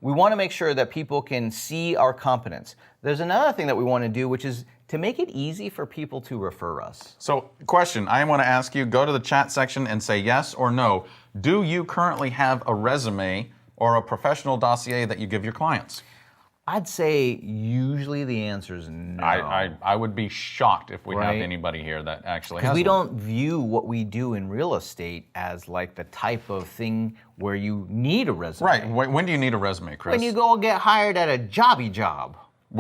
we want to make sure that people can see our competence. There's another thing that we want to do, which is to make it easy for people to refer us. So, question, I want to ask you, go to the chat section and say yes or no. Do you currently have a resume or a professional dossier that you give your clients? I'd say usually the answer is no. I would be shocked if we have anybody here that actually has Because we one. don't view what we do in real estate as like the type of thing where you need a resume. Right. When do you need a resume, Chris? When you go get hired at a jobby job.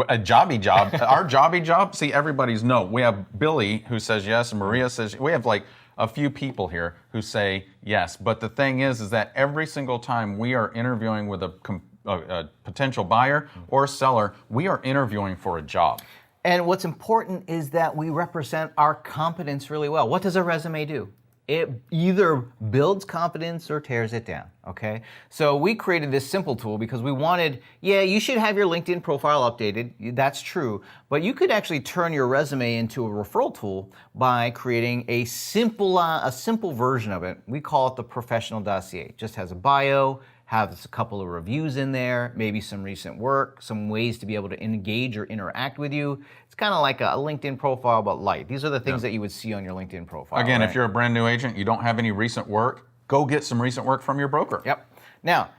A jobby job? Our jobby job? See, everybody's no. We have Billy who says yes, and Maria says, we have like a few people here who say yes. But the thing is that every single time we are interviewing with a potential buyer or seller, we are interviewing for a job. And what's important is that we represent our competence really well. What does a resume do? It either builds confidence or tears it down, okay? So we created this simple tool because we wanted, yeah, you should have your LinkedIn profile updated, that's true, but you could actually turn your resume into a referral tool by creating a simple version of it. We call it the Professional Dossier. It just has a bio, has a couple of reviews in there, maybe some recent work, some ways to be able to engage or interact with you. It's kind of like a LinkedIn profile, but light. These are the things that you would see on your LinkedIn profile. Again, right? If you're a brand new agent, you don't have any recent work, go get some recent work from your broker. Yep. Now,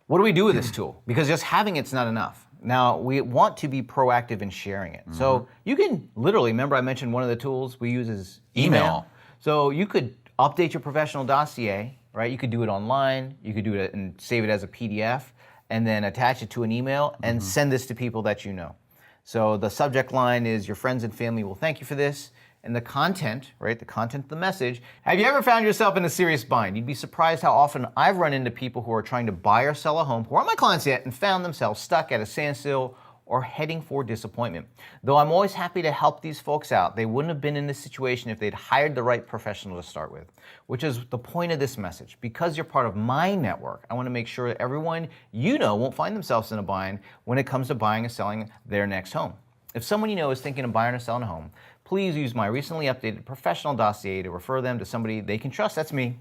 what do we do with this tool? Because just having it's not enough. Now, we want to be proactive in sharing it. So you can literally, remember I mentioned one of the tools we use is email. So you could update your professional dossier, right? You could do it online, you could do it and save it as a PDF, and then attach it to an email and send this to people that you know. So the subject line is your friends and family will thank you for this. And the content, right? The content of the message. Have you ever found yourself in a serious bind? You'd be surprised how often I've run into people who are trying to buy or sell a home who aren't my clients yet and found themselves stuck at a standstill or heading for disappointment. Though I'm always happy to help these folks out, they wouldn't have been in this situation if they'd hired the right professional to start with, which is the point of this message. Because you're part of my network, I want to make sure that everyone you know won't find themselves in a bind when it comes to buying and selling their next home. If someone you know is thinking of buying or selling a home, please use my recently updated professional dossier to refer them to somebody they can trust. That's me.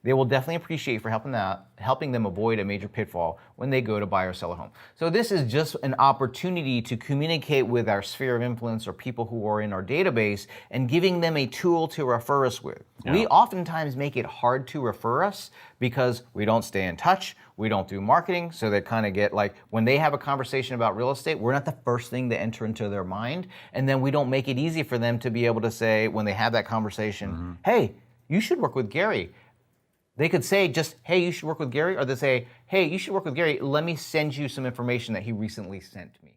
They will definitely appreciate for helping them avoid a major pitfall when they go to buy or sell a home. So this is just an opportunity to communicate with our sphere of influence or people who are in our database and giving them a tool to refer us with. Yeah. We oftentimes make it hard to refer us because we don't stay in touch, we don't do marketing, so they kind of get like, when they have a conversation about real estate, we're not the first thing to enter into their mind, and then we don't make it easy for them to be able to say, when they have that conversation, hey, you should work with Gary. They could say just, hey, you should work with Gary, or they say, hey, you should work with Gary. Let me send you some information that he recently sent me.